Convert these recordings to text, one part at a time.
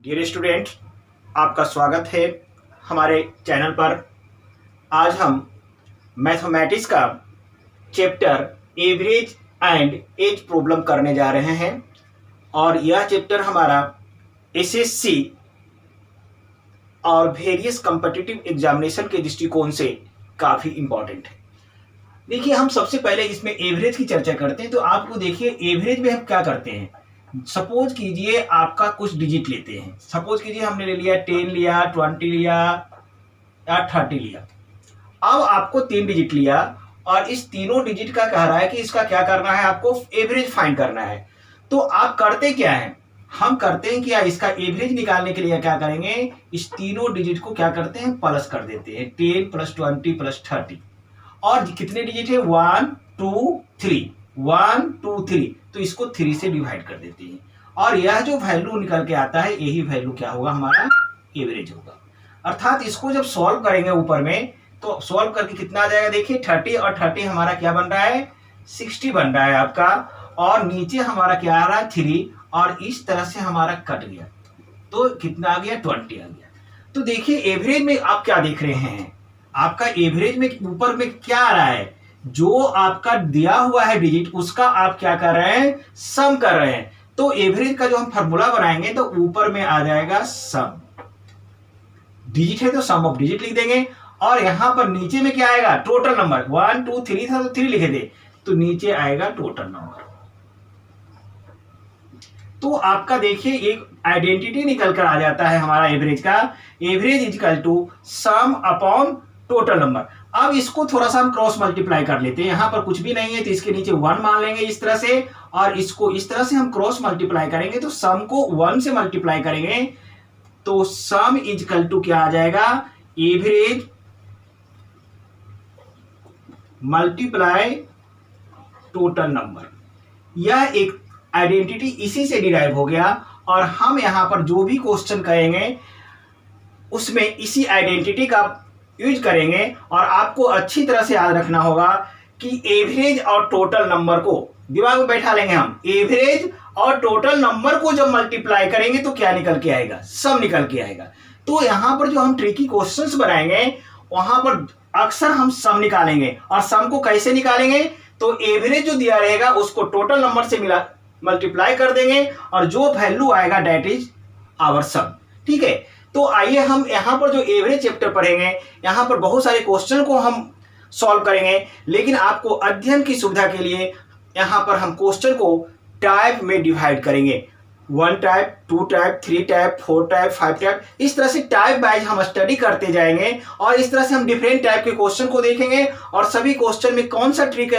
Dear student, आपका स्वागत है हमारे चैनल पर। आज हम मैथमेटिक्स का chapter average and age problem करने जा रहे हैं और यह चैप्टर हमारा एसएससी और वेरियस कॉम्पिटिटिव एग्जामिनेशन के दृष्टिकोण से काफ़ी इम्पॉर्टेंट है। देखिए, हम सबसे पहले इसमें एवरेज की चर्चा करते हैं। तो आपको देखिए, एवरेज में हम क्या करते हैं। सपोज कीजिए आपका कुछ डिजिट लेते हैं। सपोज कीजिए हमने ले लिया 10 लिया, 20 लिया या 30 लिया। अब आपको 3 डिजिट लिया और इस तीनों डिजिट का कह रहा है कि इसका क्या करना है, आपको एवरेज फाइंड करना है। तो आप करते क्या है, हम करते हैं कि इसका एवरेज निकालने के लिए क्या करेंगे, इस तीनों डिजिट को क्या करते हैं, प्लस कर देते हैं। 10 + 20 + 30 और कितने डिजिट है, 1 2 3, 1 2 3, तो इसको 3 से डिवाइड कर देते हैं और यह जो वैल्यू निकल के आता है यही वैल्यू क्या होगा, हमारा एवरेज होगा। अर्थात इसको जब सॉल्व करेंगे ऊपर में, तो सॉल्व करके कितना आ जाएगा, देखिए 30 और 30 हमारा क्या बन रहा है, 60 बन रहा है आपका। और नीचे हमारा क्या आ रहा है, 3, और इस तरह से हमारा कट गया तो कितना आ गया, 20 आ गया। तो देखिए एवरेज में आप क्या देख रहे हैं, आपका एवरेज में ऊपर में क्या आ रहा है, जो आपका दिया हुआ है डिजिट उसका आप क्या कर रहे हैं, सम कर रहे हैं। तो एवरेज का जो हम फार्मूला बनाएंगे तो ऊपर में आ जाएगा सम। डिजिट है तो सम ऑफ डिजिट लिख देंगे और यहां पर नीचे में क्या आएगा, टोटल नंबर। 1 2 3 था तो 3 लिखे थे, तो नीचे आएगा टोटल नंबर। तो आपका देखिए एक आइडेंटिटी निकल कर आ जाता है हमारा एवरेज का। Average equal to sum upon total number. अब इसको थोड़ा सा हम क्रॉस मल्टीप्लाई कर लेते हैं। यहां पर कुछ भी नहीं है तो इसके नीचे 1 मान लेंगे इस तरह से, और इसको इस तरह से हम क्रॉस मल्टीप्लाई करेंगे तो सम को 1 से मल्टीप्लाई करेंगे तो सम इक्वल टू क्या आ जाएगा, एवरेज मल्टीप्लाई टोटल नंबर। यह एक आइडेंटिटी इसी से डिराइव हो गया और हम यहां पर जो भी क्वेश्चन करेंगे उसमें इसी आइडेंटिटी का यूज करेंगे। और आपको अच्छी तरह से याद रखना होगा कि एवरेज और टोटल नंबर को दिमाग में बैठा लेंगे हम। एवरेज और टोटल नंबर को जब मल्टीप्लाई करेंगे तो क्या निकल के आएगा, सम निकल के आएगा। तो यहां पर जो हम ट्रिकी क्वेश्चंस बनाएंगे वहां पर अक्सर हम सम निकालेंगे। और सम को कैसे निकालेंगे, तो एवरेज जो दिया रहेगा उसको टोटल नंबर से मिला मल्टीप्लाई कर देंगे और जो वैल्यू आएगा दैट इज आवर सम। ठीक है, तो आइए हम यहाँ पर जो एवरेज चैप्टर पढ़ेंगे, यहाँ पर बहुत सारे क्वेश्चन को हम सॉल्व करेंगे। लेकिन आपको अध्ययन की सुविधा के लिए यहाँ पर हम क्वेश्चन को टाइप में डिवाइड करेंगे। 1 type, 2 type, 3 type, 4 type, 5 type, इस तरह से टाइप वाइज हम स्टडी करते जाएंगे। और इस तरह से हम डिफरेंट टाइप के क्वेश्चन को देखेंगे और सभी क्वेश्चन में कौन सा ट्रिक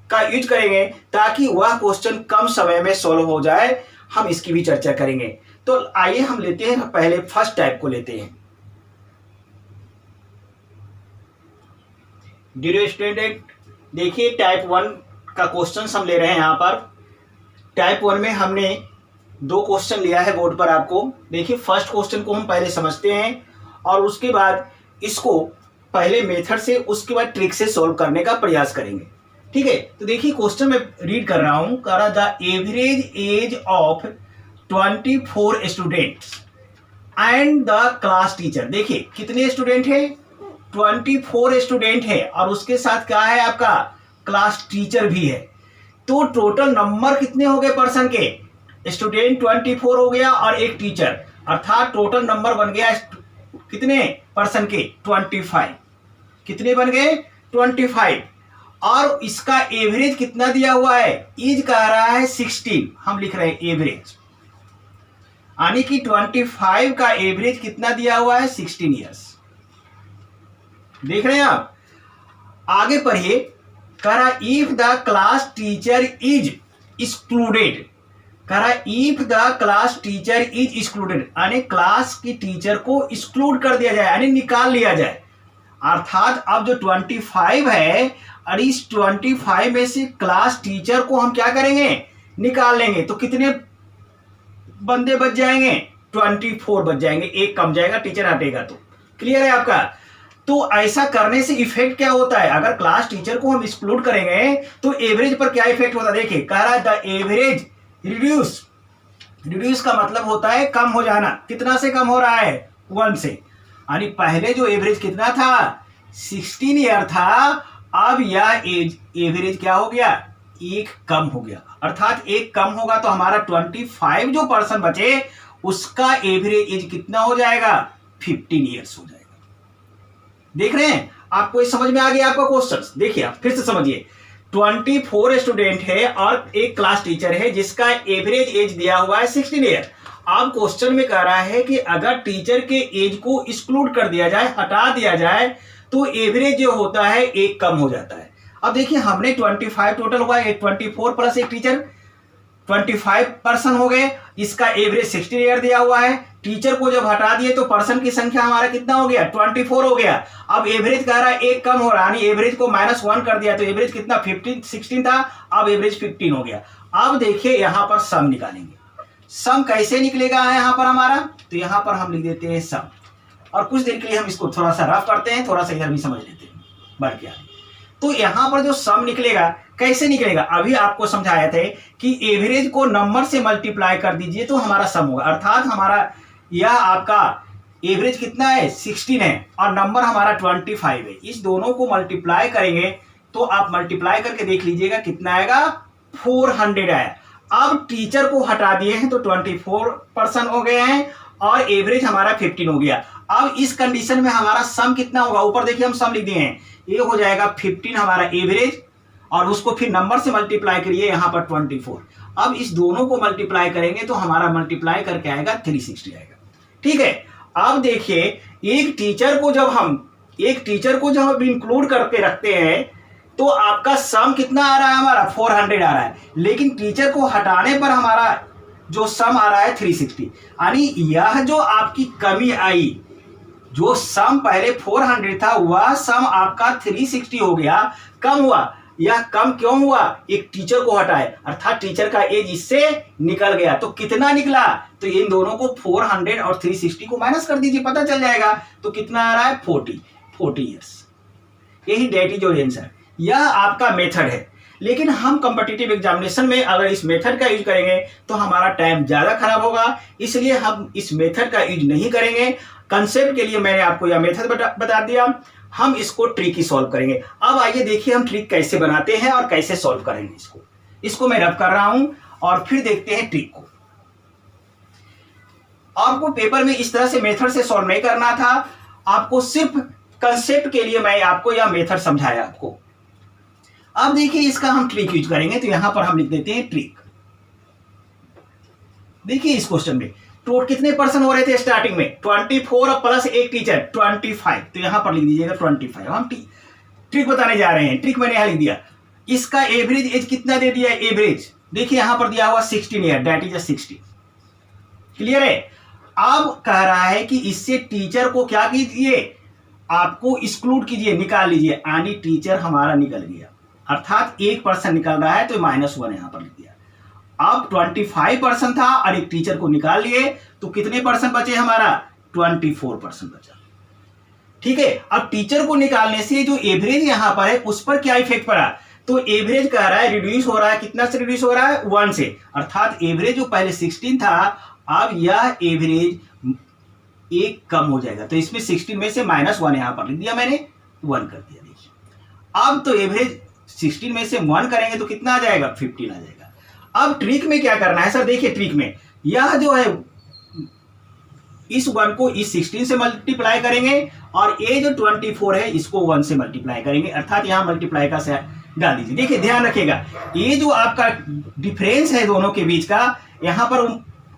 का यूज करेंगे ताकि वह क्वेश्चन कम समय में सॉल्व हो जाए, हम इसकी भी चर्चा करेंगे। तो आइए हम लेते हैं, पहले फर्स्ट टाइप को लेते हैं। डियर स्टूडेंट, देखिए टाइप 1 का क्वेश्चन हम ले रहे हैं। यहाँ पर टाइप 1 में हमने 2 क्वेश्चन लिया है बोर्ड पर आपको। देखिए फर्स्ट क्वेश्चन को हम पहले समझते हैं और उसके बाद इसको पहले मेथड से उसके बाद ट्रिक से सॉल्व करने का प्रयास करेंगे। ठीक है, तो देखिए क्वेश्चन में रीड कर रहा हूं, कह रहा the average age of 24 students and the class teacher. देखिए कितने स्टूडेंट है, 24 स्टूडेंट है और उसके साथ क्या है, आपका क्लास टीचर भी है। तो टोटल नंबर कितने हो गए पर्सन के, स्टूडेंट 24 हो गया और एक टीचर, अर्थात टोटल नंबर बन गया कितने पर्सन के, 25। कितने बन गए, 25। और इसका एवरेज कितना दिया हुआ है, इज कह रहा है 16, हम लिख रहे हैं एवरेज, यानी कि 25 का एवरेज कितना दिया हुआ है, 16 ईयर्स। देख रहे हैं आप, आगे पढ़िए। कह रहा if the class teacher is excluded, कह रहा if the class teacher is excluded, यानी क्लास की टीचर को एक्सक्लूड कर दिया जाए, यानी निकाल लिया जाए। अर्थात अब जो 25 है और इस 25 में से क्लास टीचर को हम क्या करेंगे, निकाल लेंगे। तो कितने बंदे बच जाएंगे, 24 बच जाएंगे, एक कम जाएगा, टीचर हटेगा। तो क्लियर है आपका। तो ऐसा करने से इफेक्ट क्या होता है, अगर क्लास टीचर को हम एक्सक्लूड करेंगे तो एवरेज पर क्या इफेक्ट होता है। देखिए कह रहा है द एवरेज रिड्यूस रिड्यूस का मतलब होता है कम हो जाना। कितना से कम हो रहा है? 1 से। यानी पहले जो एवरेज कितना था? 16 ईयर था, अब यह एवरेज क्या हो गया? 1 कम हो गया। अर्थात 1 कम होगा तो हमारा 25 जो पर्सन बचे उसका एवरेज एज कितना हो जाएगा? 15 ईयर्स हो जाएगा। देख रहे हैं? आपको इस समझ में आ गया आपका क्वेश्चन? देखिए आप फिर से समझिए। 24 स्टूडेंट है और एक क्लास टीचर है जिसका एवरेज एज दिया हुआ है 16 ईयर। अब क्वेश्चन में कह रहा है कि अगर टीचर के एज को एक्सक्लूड कर दिया जाए, हटा दिया जाए, तो एवरेज जो होता है 1 कम हो जाता है। अब देखिए हमने 25 टोटल हुआ है, 24 प्लस एक टीचर 25 पर्सन हो गए, इसका एवरेज 16 ईयर दिया हुआ है। टीचर को जब हटा दिए तो पर्सन की संख्या हमारा कितना हो गया? 24 हो गया। अब एवरेज कह रहा है 1 कम हो रहा है, एवरेज को -1 कर दिया तो एवरेज कितना? 16 था, अब एवरेज 15 हो गया। अब देखिए यहां पर सम निकालेंगे। सम कैसे निकलेगा यहां पर हमारा? तो यहां पर हम लिख देते हैं सम, और कुछ देर के लिए हम इसको थोड़ा सा रफ करते हैं, थोड़ा सा इधर भी समझ लेते हैं बढ़ के। तो यहां पर जो सम निकलेगा कैसे निकलेगा? अभी आपको समझाया थे कि एवरेज को नंबर से मल्टीप्लाई कर दीजिए तो हमारा सम होगा। अर्थात हमारा यह आपका एवरेज कितना है? 16 है और नंबर हमारा 25 है। इस दोनों को मल्टीप्लाई करेंगे तो आप मल्टीप्लाई करके देख लीजिएगा कितना आएगा? 400 आया। अब टीचर को हटा दिए हैं तो 24 पर्सन हो गए हैं और एवरेज हमारा 15 हो गया। अब इस कंडीशन में हमारा सम कितना होगा? ऊपर देखिए हम सम लिख दिए हैं, ये हो जाएगा 15 हमारा एवरेज, और उसको फिर नंबर से मल्टीप्लाई करिए यहां पर 24। अब इस दोनों को मल्टीप्लाई करेंगे तो हमारा मल्टीप्लाई करके आएगा 360 आएगा। ठीक है। अब देखिए एक टीचर को जब हम इंक्लूड करके रखते हैं तो आपका सम कितना आ रहा है? हमारा 400 आ रहा है, लेकिन टीचर को हटाने पर हमारा जो सम आ रहा है 360। यानी यह जो आपकी कमी आई, जो सम पहले 400 था वह सम आपका 360 हो गया, कम हुआ। यह कम क्यों हुआ? एक टीचर को हटाए, अर्थात टीचर का एज इससे निकल गया। तो कितना निकला? तो इन दोनों को 400 और 360 को माइनस कर दीजिए, पता चल जाएगा। तो कितना आ रहा है? 40 ईयर्स। यही डेट इज योर आंसर। यह आपका मेथड है, लेकिन हम कॉम्पिटिटिव एग्जामिनेशन में अगर इस मेथड का यूज करेंगे तो हमारा टाइम ज्यादा खराब होगा, इसलिए हम इस मेथड का यूज नहीं करेंगे। कंसेप्ट के लिए मैंने आपको यह मेथड बता दिया, हम इसको ट्रिक ही सॉल्व करेंगे। अब आइए देखिए हम ट्रिक कैसे बनाते हैं और कैसे सॉल्व करेंगे। इसको मैं रब कर रहा हूं और फिर देखते हैं ट्रिक को। आपको पेपर में इस तरह से मेथड से सॉल्व नहीं करना था, आपको सिर्फ कंसेप्ट के लिए मैं आपको यह मेथड समझाया आपको। अब देखिए इसका हम ट्रिक यूज करेंगे, तो यहां पर हम लिख देते हैं ट्रिक। देखिए इस क्वेश्चन में टोटल कितने पर्सन हो रहे थे स्टार्टिंग में? 24 प्लस एक टीचर 25। तो यहां पर लिख दीजिएगा 25। हम ट्रिक बताने जा रहे हैं। ट्रिक मैंने यहां लिख दिया। इसका एवरेज एज कितना दे दिया? एवरेज देखिए यहां पर दिया हुआ 16 ईयर, दैट इज 60। क्लियर है? अब कह रहा है कि इससे टीचर को क्या कीजिए? आपको एक्सक्लूड कीजिए, निकाल लीजिए। यानी टीचर हमारा निकल गया, अर्थात एक पर्सन निकल रहा है तो -1 यहां पर लिख दिया। अब 25 पर्सन था और एक टीचर को निकाल लिए तो कितने पर्सन बचे? हमारा 24 पर्सन बचा। ठीक है। अब टीचर को निकालने से जो एवरेज यहां पर है उस पर क्या इफेक्ट पड़ा? तो एवरेज कह रहा है रिड्यूस हो रहा है, कितना से रिड्यूस हो रहा है? 1 से। अर्थात एवरेज जो पहले 16 था, अब यह एवरेज 1 कम हो जाएगा। तो इसमें 16 में से -1 यहां पर लिख दिया मैंने, 1 कर दिया। देखिए अब तो एवरेज 16 में से 1 करेंगे तो कितना आ जाएगा? 15 आ जाएगा। अब ट्रिक में क्या करना है सर? देखिए ट्रिक में यह जो है इस 1 को इस 16 से मल्टीप्लाई करेंगे और ये जो 24 है इसको 1 से मल्टीप्लाई करेंगे, अर्थात यहां मल्टीप्लाई का से डाल दीजिए। देखिए ध्यान रखिएगा, ये जो आपका डिफरेंस है दोनों के बीच का, यहां पर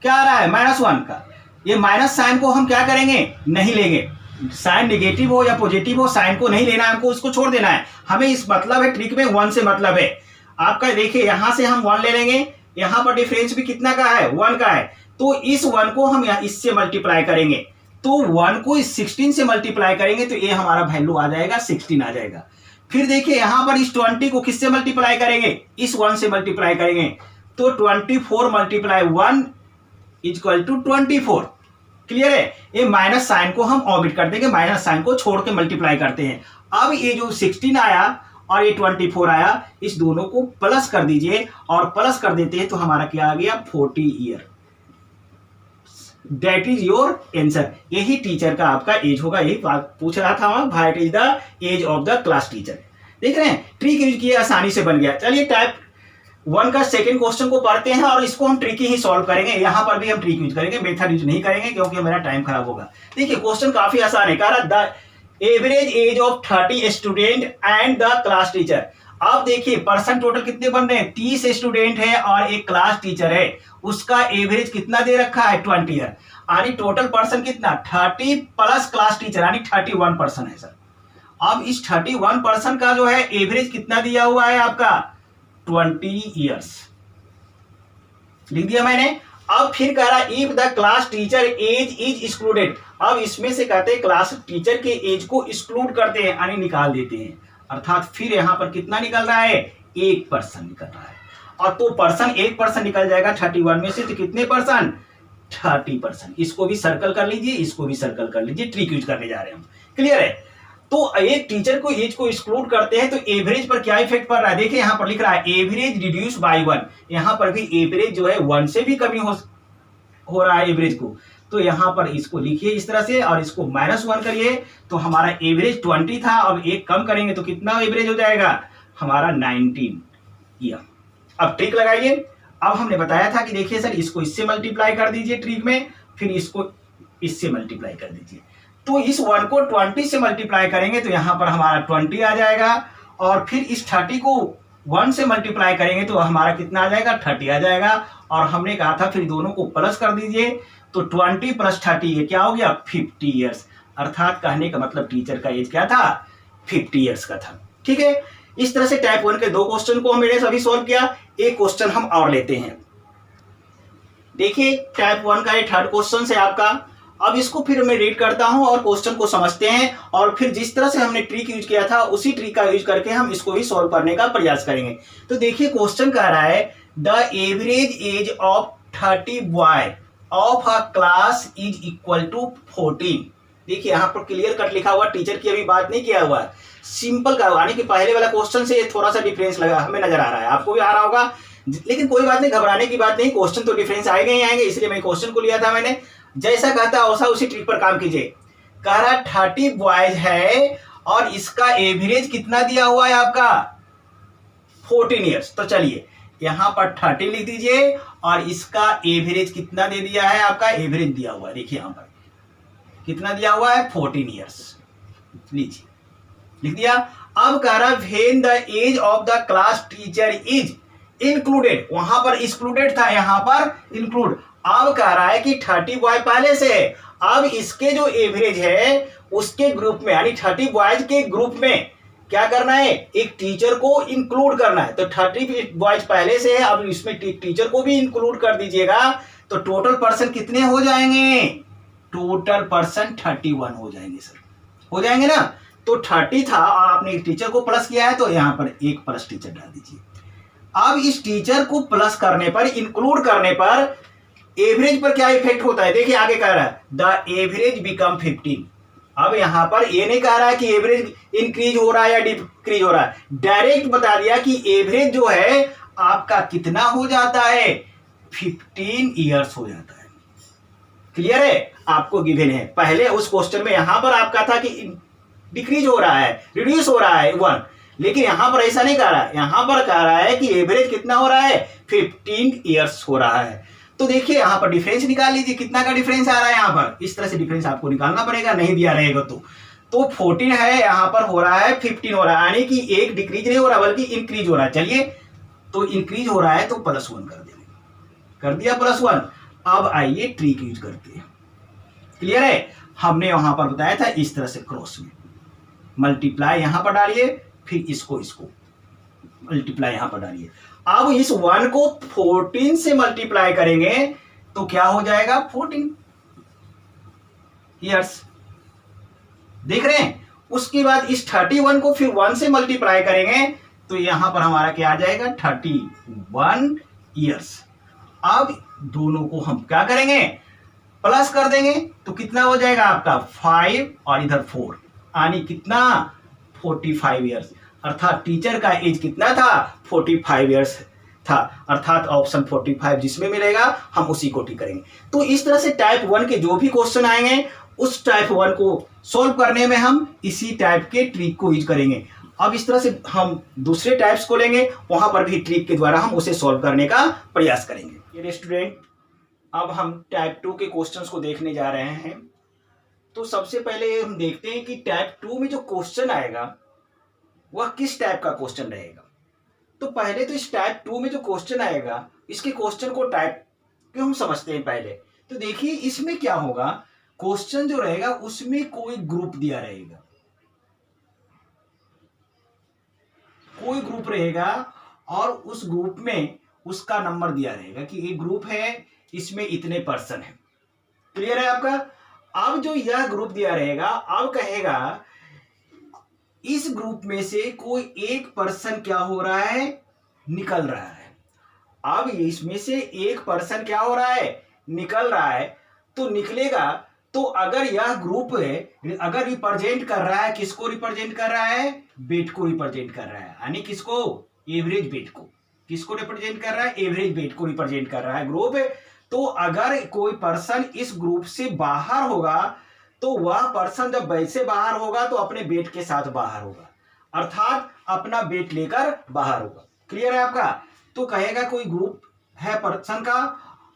क्या आ रहा है? -1 का। ये माइनस साइन को हम क्या करेंगे? नहीं लेंगे। साइन नेगेटिव हो या पॉजिटिव हो, साइन को नहीं लेना, हमको उसको छोड़ देना है। हमें इस मतलब है ट्रिक में 1 से मतलब है आपका। देखिए यहां से हम 1 ले लेंगे, यहां पर डिफरेंस भी कितना का है? 1 का है। तो इस 1 को हम इससे मल्टीप्लाई करेंगे, तो 1 को इस 16 से मल्टीप्लाई करेंगे तो ये हमारा वैल्यू आ जाएगा 16 आ जाएगा। फिर देखिए यहां पर इस 20 को किससे मल्टीप्लाई करेंगे? इस 1 से मल्टीप्लाई करेंगे, तो 24 × 1 = 24। क्लियर है? ये माइनस साइन को हम ऑमिट कर देंगे, माइनस साइन को छोड़ के मल्टीप्लाई करते हैं। अब ये जो 16 आया और ये 24 आया, इस दोनों को प्लस कर दीजिए और प्लस कर देते हैं तो हमारा क्या आ गया? 40 year. That is your answer. यही टीचर का आपका एज होगा, यही बात पूछ रहा था वहां, what is the age of the class teacher. देख रहे हैं ट्रिक यूज किया, आसानी से बन गया। चलिए टाइप 1 का सेकंड क्वेश्चन को पढ़ते हैं और इसको हम ट्रिक ही सॉल्व करेंगे। यहां पर भी हम ट्रिक यूज करेंगे, मेथड यूज नहीं करेंगे क्योंकि मेरा टाइम खराब होगा। देखिए क्वेश्चन काफी आसान है, कह रहा the average age of 30 student and the class teacher. अब देखिए पर्सन टोटल कितने बन रहे हैं, 30 स्टूडेंट है और एक क्लास टीचर है, उसका एवरेज कितना दे रखा है 20 ईयर, यानी टोटल पर्सन कितना 30 प्लस क्लास टीचर यानी 31 पर्सन है सर। अब इस 31 पर्सन का जो है एवरेज कितना दिया हुआ है आपका 20 ईयर्स, लिख दिया मैंने। अब फिर कह रहा if the class teacher age is excluded, अब इसमें से कहते हैं क्लास टीचर के एज को एक्सक्लूड करते हैं यानी निकाल देते हैं, अर्थात फिर यहां पर कितना निकल रहा है 1 पर्सन निकल रहा है। और तो पर्सन 1 पर्सन निकल जाएगा 31 में से, तो कितने पर्सन 30 पर्सन। इसको भी सर्कल कर लीजिए, इसको भी सर्कल कर लीजिए, ट्रिक यूज करने जा रहे हैं हम, क्लियर है। तो एक टीचर को एज को एक्सक्लूड करते हैं तो एवरेज पर क्या इफेक्ट पड़ रहा है, देखिए यहां पर लिख रहा है एवरेज रिड्यूस बाय 1, यहां पर भी एवरेज जो है 1 से भी कमी हो रहा है एवरेज को। तो यहां पर इसको लिखिए इस तरह से और इसको -1 करिए, तो हमारा एवरेज 20 था, अब 1 कम करेंगे तो कितना एवरेज हो जाएगा हमारा 19 ईयर। अब ट्रिक लगाइए। अब हमने बताया था कि देखिए सर इसको इससे मल्टीप्लाई कर दीजिए ट्रिक में, फिर इसको इससे मल्टीप्लाई कर दीजिए। तो इस 1 को 20 से मल्टीप्लाई करेंगे तो यहां पर हमारा 20 आ जाएगा, और फिर इस 30 को 1 से मल्टीप्लाई करेंगे तो हमारा कितना आ जाएगा 30 आ जाएगा। और हमने कहा था फिर दोनों को प्लस कर दीजिए, तो 20 + 30 ये क्या हो गया 50 ईयर्स, अर्थात कहने का मतलब टीचर का एज क्या था 50 ईयर्स का था। ठीक है, इस तरह से टाइप 1 के 2 क्वेश्चन को हमने सभी सॉल्व किया। एक क्वेश्चन हम और लेते हैं। देखिए टाइप 1 का ये 3rd क्वेश्चन है आपका। अब इसको फिर मैं रीड करता हूं और क्वेश्चन को समझते हैं, और फिर जिस तरह से हमने ट्रिक यूज किया था उसी ट्रिक का यूज करके हम इसको भी सॉल्व करने का प्रयास करेंगे। तो देखिए क्वेश्चन कह रहा है the average age of 30 boy of a class is equal to 14। देखिए यहाँ पर क्लियर कट लिखा हुआ, टीचर की अभी बात नहीं किया हुआ है, सिंपल का, यानी कि पहले वाला क्वेश्चन से थोड़ा सा डिफरेंस लगा हमें नजर आ रहा है, आपको भी आ रहा होगा, लेकिन कोई बात नहीं, घबराने की बात नहीं, क्वेश्चन तो डिफरेंस आएंगे ही आएंगे, इसलिए मैं क्वेश्चन को लिया था मैंने। जैसा कहता वैसा उसी ट्रिक पर काम कीजिए। कह रहा 30 बॉयज है और इसका एवरेज कितना दिया हुआ है आपका 14 ईयर्स। तो चलिए यहां पर 30 लिख दीजिए और इसका एवरेज कितना दे दिया है, आपका एवरेज दिया हुआ है, देखिए यहां पर कितना दिया हुआ है 14 ईयर्स, लीजिए लिख दिया। अब कह रहा when the age of the class teacher is included, वहां पर एक्सक्लूडेड था, यहां पर इंक्लूड। अब कह रहा है कि 30 बॉय पहले से है, अब इसके जो एवरेज है उसके ग्रुप में, यानी 30 बॉयज के ग्रुप में क्या करना है, एक टीचर को इंक्लूड करना है। तो 30 बॉयज पहले से है, अब इसमें टीचर को भी इंक्लूड कर दीजिएगा, तो टोटल पर्सन कितने हो जाएंगे, टोटल पर्सन 31 हो जाएंगे सर, हो जाएंगे ना। तो 30 था और आपने एक टीचर को प्लस किया है, तो यहां पर एक प्लस टीचर डाल दीजिए। अब इस टीचर को प्लस करने पर, इंक्लूड करने पर एवरेज पर क्या इफेक्ट होता है, देखिए आगे कह रहा है द एवरेज बिकम 15। अब यहां पर ये नहीं कह रहा है कि एवरेज इंक्रीज हो रहा है या डिक्रीज हो रहा है, डायरेक्ट बता दिया कि एवरेज जो है आपका कितना हो जाता है 15 ईयर्स हो जाता है। क्लियर है, आपको गिवन है। पहले उस क्वेश्चन में यहां पर आपका था कि डिक्रीज हो रहा है, रिड्यूस हो रहा है 1, लेकिन यहां पर ऐसा नहीं कह रहा है, यहां पर कह रहा है कि एवरेज कितना हो रहा है 15 ईयर्स हो रहा है। तो देखिए यहां पर डिफरेंस निकाल लीजिए, कितना का डिफरेंस आ रहा है, यहां पर इस तरह से डिफरेंस आपको निकालना पड़ेगा, नहीं दिया रहेगा तो 14 है, यहां पर हो रहा है 15 हो रहा है, यानी कि एक डिक्रीज नहीं हो रहा बल्कि इंक्रीज हो रहा है। चलिए तो इंक्रीज हो रहा है तो +1 कर देंगे, कर दिया +1। अब आइए ट्रिक यूज करते हैं। क्लियर है, हमने वहां पर बताया था इस तरह से क्रॉस में मल्टीप्लाई यहां पर डालिए, फिर इसको मल्टीप्लाई यहां पर डालिए। अब इस 1 को 14 से मल्टीप्लाई करेंगे तो क्या हो जाएगा 14 ईयर्स, देख रहे हैं। उसके बाद इस 31 को फिर 1 से मल्टीप्लाई करेंगे तो यहां पर हमारा क्या आ जाएगा 31 ईयर्स। अब दोनों को हम क्या करेंगे प्लस कर देंगे, तो कितना हो जाएगा आपका 5 और इधर 4, यानी कितना 45 ईयर्स, अर्थात टीचर का एज कितना था 45 ईयर्स था, अर्थात ऑप्शन 45 जिसमें मिलेगा हम उसी को टिक करेंगे। तो इस तरह से टाइप 1 के जो भी क्वेश्चन आएंगे उस टाइप 1 को सॉल्व करने में हम इसी टाइप के ट्रिक को यूज करेंगे। अब इस तरह से हम दूसरे टाइप्स को लेंगे, वहां पर भी ट्रिक के द्वारा हम उसे सॉल्व करने का प्रयास करेंगे। ये स्टूडेंट, अब हम टाइप 2 के क्वेश्चंस को देखने जा रहे हैं। तो सबसे पहले हम देखते हैं कि टाइप 2 में जो क्वेश्चन आएगा वह किस टाइप का क्वेश्चन रहेगा। तो पहले तो इस टाइप 2 में जो क्वेश्चन आएगा इसके क्वेश्चन को टाइप के हम समझते हैं पहले। तो देखिए इसमें क्या होगा, क्वेश्चन जो रहेगा उसमें कोई ग्रुप दिया रहेगा, कोई ग्रुप रहेगा और उस ग्रुप में उसका नंबर दिया रहेगा कि एक ग्रुप है, इसमें इतने पर्सन है। क्लियर है आपका। अब जो यह ग्रुप दिया रहेगा, अब कहेगा इस ग्रुप में से कोई एक पर्सन क्या हो रहा है, निकल रहा है। अब इसमें से एक पर्सन क्या हो रहा है, निकल रहा है। तो निकलेगा, तो अगर यह ग्रुप है, अगर रिप्रेजेंट कर रहा है, किसको रिप्रेजेंट कर रहा है, वेट को रिप्रेजेंट कर रहा है, यानी किसको, एवरेज वेट को। किसको रिप्रेजेंट कर रहा है, एवरेज वेट को रिप्रेजेंट कर रहा है ग्रुप। तो अगर कोई पर्सन इस ग्रुप से बाहर होगा तो वह पर्सन जब वैसे बाहर होगा तो अपने वेट के साथ बाहर होगा, अर्थात अपना वेट लेकर बाहर होगा। क्लियर है आपका। तो कहेगा कोई ग्रुप है पर्सन का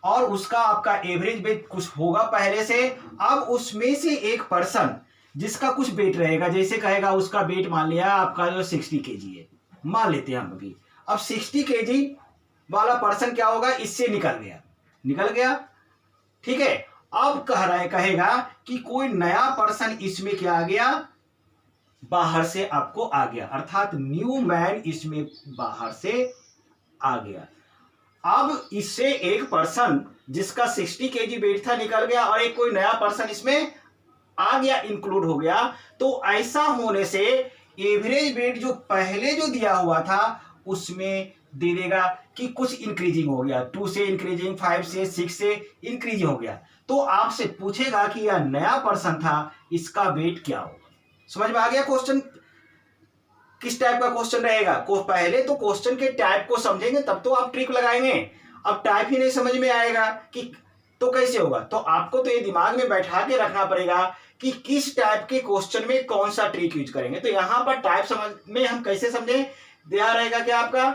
और उसका आपका एवरेज वेट कुछ होगा पहले से। अब उसमें से एक पर्सन जिसका कुछ वेट रहेगा, जैसे कहेगा उसका वेट मान लिया आपका जो 60 केजी है, मान लेते हैं हम अभी। अब 60 केजी वाला पर्सन क्या होगा, इससे निकल गया, ठीक है। अब कहेगा कि कोई नया पर्सन इसमें क्या आ गया, बाहर से आपको आ गया, अर्थात न्यू मैन इसमें बाहर से आ गया। अब इससे एक पर्सन जिसका 60 केजी वेट था निकल गया और एक कोई नया पर्सन इसमें आ गया, इंक्लूड हो गया। तो ऐसा होने से एवरेज वेट जो पहले जो दिया हुआ था उसमें दे देगा कि कुछ इंक्रीजिंग हो गया, 2 से इंक्रीजिंग, 5 से, 6 से इंक्रीजिंग हो गया। तो आपसे पूछेगा कि यह नया पर्सन था, इसका वेट क्या होगा। समझ में आ गया क्वेश्चन किस टाइप का क्वेश्चन रहेगा। पहले तो क्वेश्चन के टाइप को समझेंगे तब तो आप ट्रिक लगाएंगे। अब टाइप ही नहीं समझ में आएगा कि तो कैसे होगा। तो आपको तो ये दिमाग में बैठा के रखना पड़ेगा कि किस टाइप के क्वेश्चन में कौन सा ट्रिक यूज करेंगे। तो यहां पर टाइप समझ में हम कैसे समझे, दिया रहेगा क्या आपका,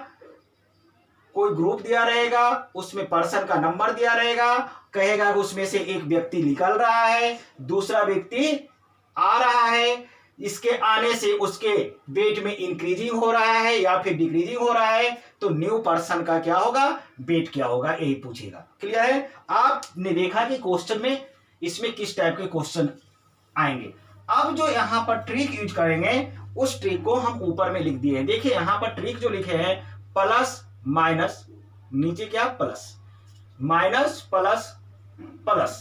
कोई ग्रुप दिया रहेगा, उसमें पर्सन का नंबर दिया रहेगा, कहेगा उसमें से एक व्यक्ति निकल रहा है, दूसरा व्यक्ति आ रहा है, इसके आने से उसके वेट में इंक्रीजिंग हो रहा है या फिर डिक्रीजिंग हो रहा है। तो न्यू पर्सन का क्या होगा, वेट क्या होगा, यही पूछेगा। क्लियर है। आपने देखा कि क्वेश्चन में इसमें किस टाइप के क्वेश्चन आएंगे। अब जो यहाँ पर ट्रिक यूज करेंगे उस ट्रिक को हम ऊपर में लिख दिए हैं। देखिए यहाँ पर ट्रिक जो लिखे हैं, प्लस माइनस, नीचे क्या plus, minus plus plus,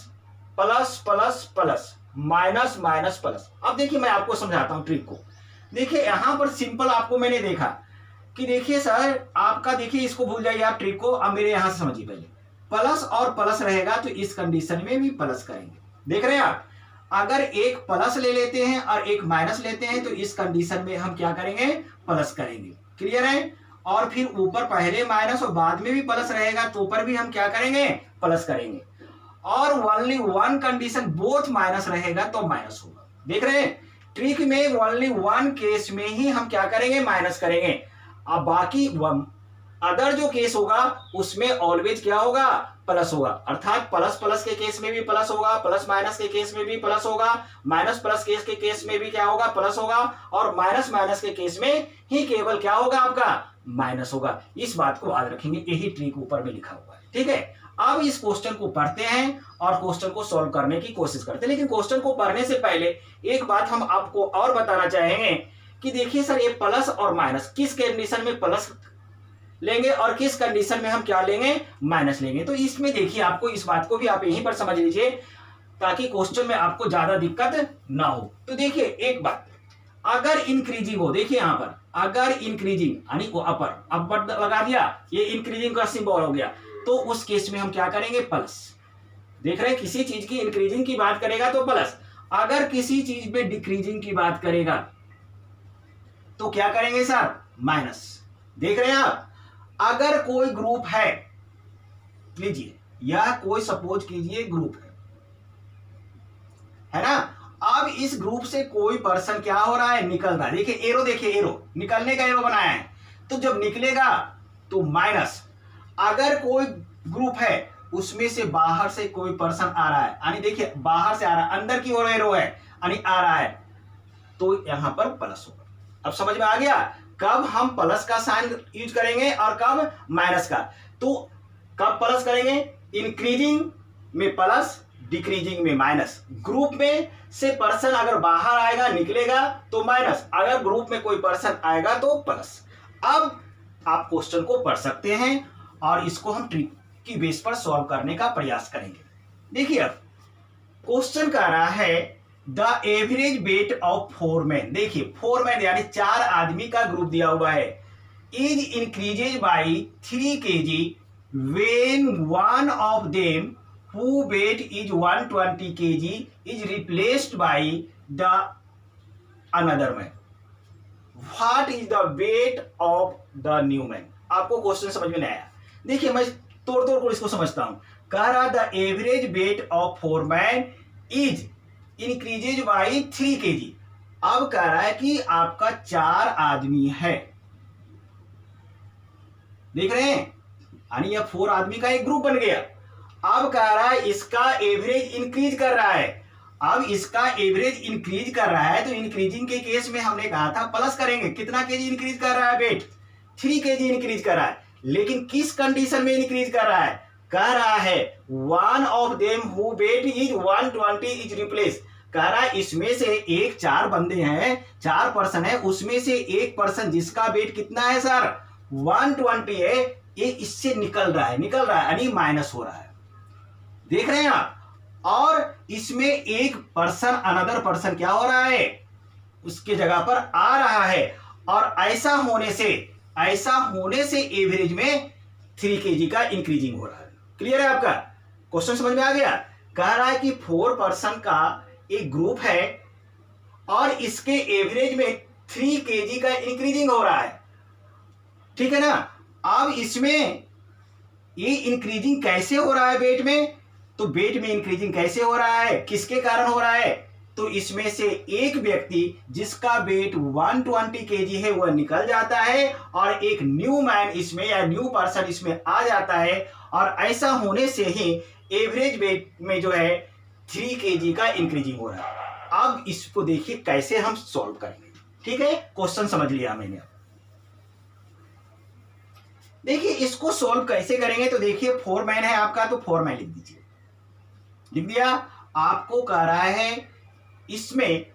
plus plus plus, minus minus plus. अब देखिए मैं आपको समझाता हूं ट्रिक को। देखिए यहां पर सिंपल आपको मैंने देखा कि देखिए सर आपका, देखिए इसको भूल जाइए आप ट्रिक को, अब मेरे यहां से समझिए पहले। प्लस और प्लस रहेगा तो इस कंडीशन में भी प्लस करेंगे। देख रहे हैं आप, अगर एक प्लस ले लेते हैं और एक माइनस लेते हैं तो इस कंडीशन में हम क्या करेंगे, प्लस करेंगे। क्लियर है। और फिर ऊपर पहले माइनस और बाद में भी प्लस रहेगा तो ऊपर भी हम क्या करेंगे, प्लस करेंगे। और only one condition, both minus रहेगा तो माइनस होगा। देख रहे हैं ट्रिक में ओनली वन केस में ही हम क्या करेंगे, माइनस करेंगे। अब बाकी अदर जो केस होगा उसमें ऑलवेज क्या होगा, प्लस होगा। अर्थात प्लस प्लस के केस में भी प्लस होगा, प्लस माइनस के केस में भी प्लस होगा, माइनस प्लस के केस में भी क्या होगा, प्लस होगा, और माइनस माइनस के केस में ही केवल क्या होगा आपका, माइनस होगा। इस बात को याद रखेंगे, यही ट्रिक ऊपर में लिखा हुआ है। ठीक है। अब इस क्वेश्चन को पढ़ते हैं और क्वेश्चन को सॉल्व करने की कोशिश करते हैं। लेकिन क्वेश्चन को पढ़ने से पहले एक बात हम आपको और बताना चाहेंगे कि देखिए सर ये प्लस और माइनस किस कंडीशन में प्लस लेंगे और किस कंडीशन में हम क्या लेंगे, माइनस लेंगे। तो इसमें देखिए आपको इस बात को भी आप यहीं पर समझ लीजिए ताकि क्वेश्चन में आपको ज्यादा दिक्कत ना हो। तो देखिए एक बात, अगर इंक्रीजिंग हो, देखिए यहां पर अगर इंक्रीजिंग यानी अपर लगा दिया, ये इंक्रीजिंग का सिंबल हो गया, तो उस केस में हम क्या करेंगे, प्लस। देख रहे हैं किसी चीज की इंक्रीजिंग की बात करेगा तो प्लस, अगर किसी चीज में डिक्रीजिंग की बात करेगा तो क्या करेंगे सर, माइनस। देख रहे हैं आप, अगर कोई ग्रुप है, लीजिए यह कोई सपोज कीजिए ग्रुप है ना। अब इस ग्रुप से कोई पर्सन क्या हो रहा है, निकल रहा है। देखिए एरो, देखिए एरो, निकलने का एरो बनाया है। तो जब निकलेगा तो माइनस। अगर कोई ग्रुप है उसमें से बाहर से कोई पर्सन आ रहा है, यानी देखिए बाहर से आ रहा है, अंदर की ओर एरो है यानी आ रहा है, तो यहां पर प्लस होगा। अब समझ में आ गया कब हम प्लस का साइन यूज करेंगे और कब माइनस का। तो कब प्लस करेंगे, इंक्रीजिंग में प्लस, डिक्रीजिंग में माइनस। ग्रुप में से पर्सन अगर बाहर आएगा निकलेगा तो माइनस, अगर ग्रुप में कोई पर्सन आएगा तो प्लस। अब आप क्वेश्चन को पढ़ सकते हैं और इसको हम ट्रिक की बेस पर सॉल्व करने का प्रयास करेंगे। देखिए अब क्वेश्चन कह रहा है the average weight of 4 man. देखिए 4 मैन यानी 4 आदमी का ग्रुप दिया हुआ है, is increases by 3 kg when one of them who weight is 120 kg is replaced by the another man. What is the weight of the new man? आपको question समझ में नहीं आया। देखिए मैं तोड़ तोड़ कर इसको समझता हूं। कह रहा the average weight of 4 man is increases by 3 kg। अब कह रहा है कि आपका 4 आदमी है, देख रहे हैं, यानी यह 4 आदमी का एक ग्रुप बन गया। अब कह रहा है इसका एवरेज इंक्रीज कर रहा है। अब इसका एवरेज इंक्रीज कर रहा है तो इंक्रीजिंग के केस में हमने कहा था प्लस करेंगे। कितना केजी इंक्रीज कर रहा है वेट, 3 kg इंक्रीज कर रहा है। लेकिन किस कंडीशन में इंक्रीज कर रहा है, कह रहा है one of them who weight is 120 is replace. कह रहा है इसमें से एक 4 बंदे हैं, 4 पर्सन है, उसमें से एक पर्सन जिसका वेट कितना है सर 120 है, ये इससे निकल रहा है यानी माइनस हो रहा है, देख रहे हैं आप। और इसमें एक पर्सन अनदर पर्सन क्या हो रहा है, उसके जगह पर आ रहा है। और ऐसा होने से एवरेज में 3 kg का इंक्रीजिंग हो रहा है। क्लियर है आपका क्वेश्चन, समझ में आ गया। कह रहा है कि 4 पर्सन का एक ग्रुप है और इसके एवरेज में 3 kg का इंक्रीजिंग हो रहा है, ठीक है ना। अब इसमें ये इंक्रीजिंग कैसे हो रहा है वेट में, तो वेट में इंक्रीजिंग कैसे हो रहा है, किसके कारण हो रहा है, तो इसमें से एक व्यक्ति जिसका वेट 120 kg है वह निकल जाता है और एक न्यू मैन इसमें या न्यू पर्सन इसमें आ जाता है। और ऐसा होने से ही एवरेज वेट में जो है 3 kg का इंक्रीजिंग हो रहा है। अब इसको देखिए कैसे हम सॉल्व करेंगे, ठीक है। क्वेश्चन समझ लिया मैंने। देखिए इसको सॉल्व कैसे करेंगे, तो देखिए 4 मैन है आपका, तो 4 मैन लिख दीजिए। लिख दिया। आपको कह रहा है इसमें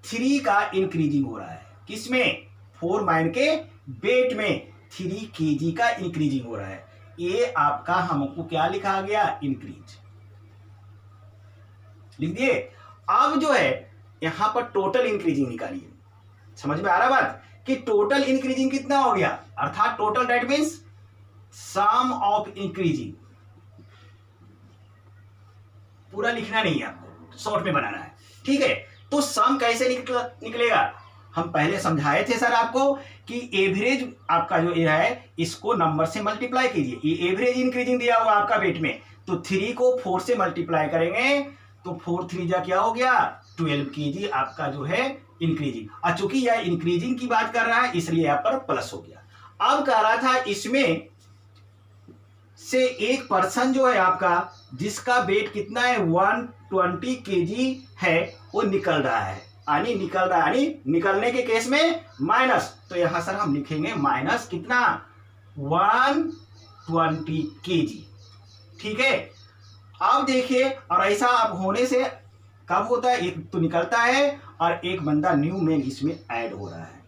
3 का इंक्रीजिंग हो रहा है, किसमें 4 मैन के वेट में 3 kg का इंक्रीजिंग हो रहा है। ये आपका हमको क्या लिखा गया, इंक्रीज, लिख दिए। अब जो है यहां पर टोटल इंक्रीजिंग निकालिए। समझ में आ रहा बात कि टोटल इंक्रीजिंग कितना हो गया, अर्थात total that means sum of increasing. पूरा लिखना नहीं है आपको, शॉर्ट में बनाना है, ठीक है। तो सम कैसे निकलेगा, हम पहले समझाए थे सर आपको कि एवरेज आपका जो ये है इसको नंबर से मल्टीप्लाई कीजिए। ये एवरेज इंक्रीजिंग दिया हुआ आपका वेट में, तो 3 को 4 से मल्टीप्लाई करेंगे तो 4 3 जा क्या हो गया 12 kg आपका जो है इंक्रीजिंग। और चूंकि यह इंक्रीजिंग की बात कर रहा है इसलिए यहाँ पर प्लस हो गया। अब कह रहा था इसमें से एक पर्सन जो है आपका जिसका वेट कितना है 120 kg है वो निकल रहा है, यानी निकलने के केस में माइनस। तो यहां सर हम लिखेंगे माइनस कितना 120 kg, ठीक है। अब देखिए और ऐसा अब होने से कब होता है, एक तो निकलता है और एक बंदा न्यू मैन इसमें ऐड हो रहा है।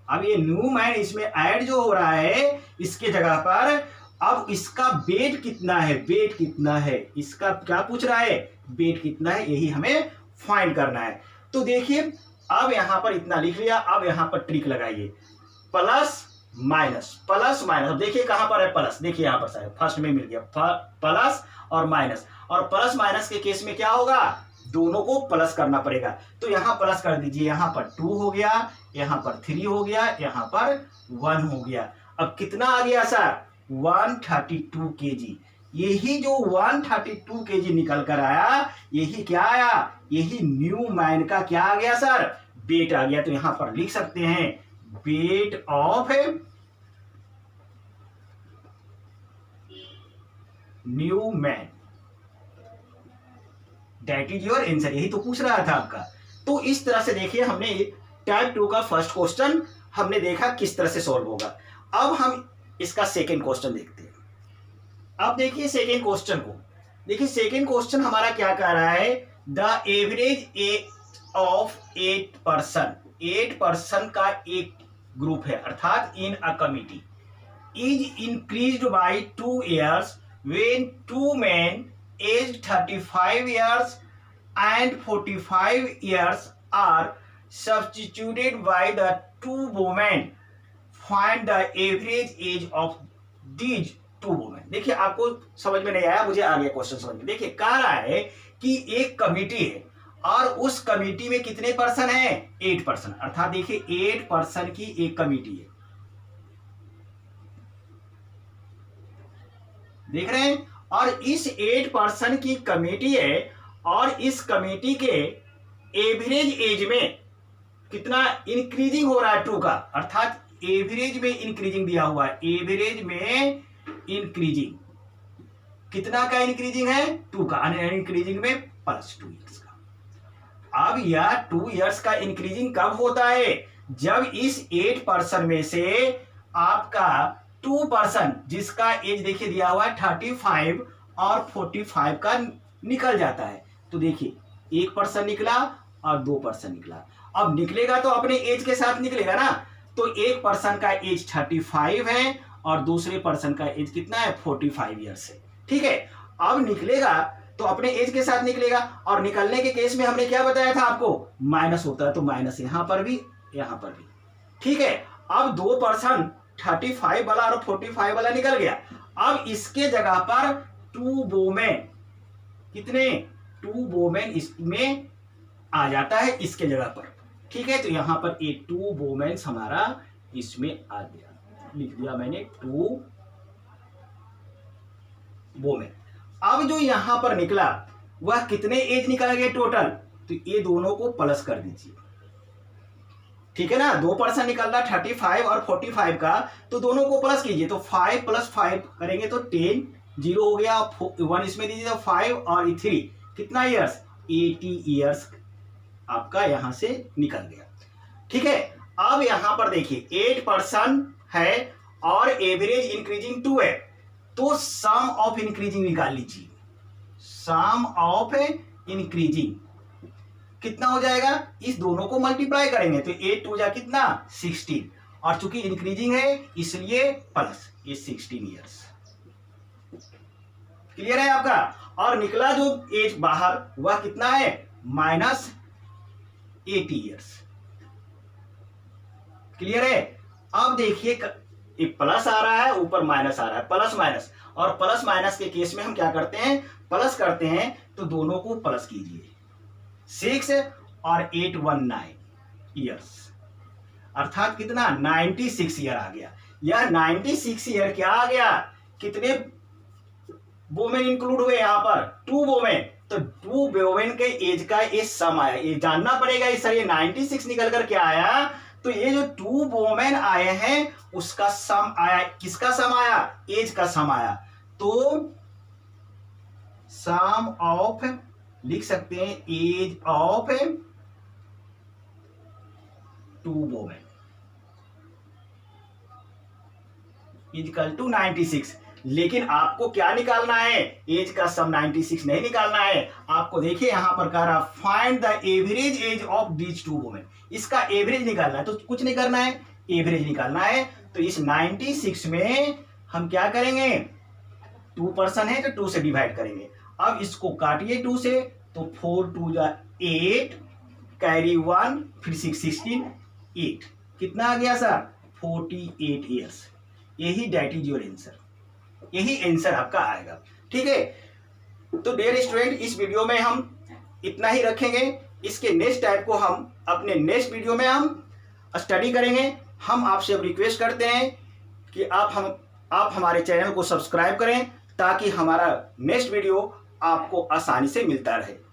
अब ये न्यू मैन इसमें ऐड जो हो रहा है इसके जगह पर अब इसका वेट कितना है, इसका क्या पूछ रहा है, वेट कितना है, यही हमें फाइंड करना है। तो देखिए अब यहां पर इतना लिख लिया। अब यहां पर ट्रिक लगाइए, प्लस माइनस। अब देखिए कहां पर है प्लस, देखिए यहां पर शायद फर्स्ट में मिल गया प्लस और माइनस। और प्लस माइनस के केस में क्या होगा, दोनों को प्लस करना पड़ेगा। तो यहां प्लस कर दीजिए, यहां पर 2 हो गया, यहां पर 3 हो गया, यहां पर 1 हो गया। अब कितना आ गया सर, 132 kg। यही जो 132 kg निकल कर आया, यही क्या आया, यही न्यू मैन का क्या आ गया सर, वेट आ गया। तो यहां पर लिख सकते हैं weight of new man, that is your answer. यही तो पूछ रहा था आपका। तो इस तरह से देखिए हमने टाइप 2 का फर्स्ट क्वेश्चन हमने देखा किस तरह से सॉल्व होगा। अब हम इसका सेकेंड क्वेश्चन देखते हैं। अब देखिए सेकेंड क्वेश्चन को, देखिए सेकेंड क्वेश्चन हमारा क्या कह रहा है, the average age of 8 person, 8 person का एक ग्रुप है अर्थात in a committee is increased by 2 years when 2 men aged 35 years and 45 years are substituted by the 2 women. Find the average age of these 2 women. देखिए आपको समझ में नहीं आया, मुझे आ गया क्वेश्चन समझ में। देखिए कह रहा है कि एक कमिटी है और उस कमिटी में कितने पर्सन हैं, 8 पर्सन, अर्थात देखिए 8 पर्सन की एक कमिटी है, देख रहे हैं। और इस 8 पर्सन की कमेटी है और इस कमेटी के एवरेज एज में कितना इंक्रीजिंग हो रहा है 2 का, अर्थात एवरेज में इंक्रीजिंग दिया हुआ है, एवरेज में इंक्रीजिंग कितना का इंक्रीजिंग है, 2 का, इंक्रीजिंग में प्लस 2 years का। अब यह 2 years का इंक्रीजिंग कब होता है, जब इस 8 पर्सन में से आपका 2 पर्सन जिसका एज देखिए दिया हुआ है 35 और 45 का निकल जाता है। तो देखिए 1 पर्सन निकला और 2 पर्सन निकला। अब निकलेगा तो अपने एज के साथ निकलेगा ना, तो एक पर्सन का एज 35 है और दूसरे पर्सन का एज कितना है, 45 ईयर्स है, ठीक है। अब निकलेगा तो अपने एज के साथ निकलेगा, और निकलने के केस में हमने क्या बताया था आपको, माइनस होता है, तो माइनस यहां पर भी यहां पर भी, ठीक है। अब 2 पर्सन 35 वाला और 45 वाला निकल गया। अब इसके जगह पर 2 वोमेन, कितने, 2 वोमेन इसमें आ जाता है इसके जगह पर, ठीक है। तो यहां पर एक 2 वोमेन हमारा इसमें आ गया, लिख दिया मैंने 2 वोमेन। अब जो यहां पर निकला वह कितने एज निकल गए टोटल, तो ये दोनों को प्लस कर दीजिए, ठीक है ना। 2 पर्सन निकल रहा 35 और 45 का, तो दोनों को प्लस कीजिए, तो 5 + 5 करेंगे तो 10, 0 हो गया, 1 इसमें दीजिए तो 5 और 3 कितना ईयर्स, 80 ईयर्स आपका यहां से निकल गया, ठीक है। अब यहां पर देखिए 8 पर्सन है और एवरेज इंक्रीजिंग 2 है, तो सम ऑफ इंक्रीजिंग निकाल लीजिए, सम ऑफ इंक्रीजिंग कितना हो जाएगा, इस दोनों को मल्टीप्लाई करेंगे तो 8 2 जा कितना 16, और चूंकि इंक्रीजिंग है इसलिए प्लस ये 16 ईयर्स, क्लियर है आपका। और निकला जो एज बाहर वह कितना है, -80 ईयर्स, क्लियर है। अब देखिए एक प्लस आ रहा है, ऊपर माइनस आ रहा है, प्लस माइनस, और प्लस माइनस के केस में हम क्या करते हैं, प्लस करते हैं तो दोनों को प्लस कीजिए, 6 और 8 19 ईयर्स, अर्थात कितना 96 ईयर आ गया। यह 96 ईयर क्या आ गया, कितने वोमेन इंक्लूड हुए यहां पर, 2 वोमेन, तो 2 वोमेन के एज का ये सम आया, ये जानना पड़ेगा इस सर ये 96 निकल कर क्या आया, तो ये जो 2 वोमेन आए हैं उसका सम आया, किसका सम आया, एज का सम आया, तो सम ऑफ लिख सकते हैं age of 2 women equal to 96। लेकिन आपको क्या निकालना है, एज का सम 96 नहीं निकालना है आपको। देखिए यहां पर कह रहा find the average age of these 2 women, इसका एवरेज निकालना है, तो कुछ नहीं करना है, एवरेज निकालना है। तो इस 96 में हम क्या करेंगे, 2 पर्सन है तो 2 से डिवाइड करेंगे। अब इसको काटिए 2 से, तो 4 2 जा 8, कैरी 1, फिर 6 16 8, कितना आ गया सर 48 ईयर्स। यही दैट इज योर आंसर, यही आंसर आपका आएगा, ठीक है। तो डियर स्टूडेंट इस वीडियो में हम इतना ही रखेंगे, इसके नेक्स्ट टाइप को हम अपने नेक्स्ट वीडियो में हम स्टडी करेंगे। हम आपसे अब रिक्वेस्ट करते हैं कि आप हम आप हमारे चैनल को सब्सक्राइब करें ताकि हमारा नेक्स्ट वीडियो आपको आसानी से मिलता रहे।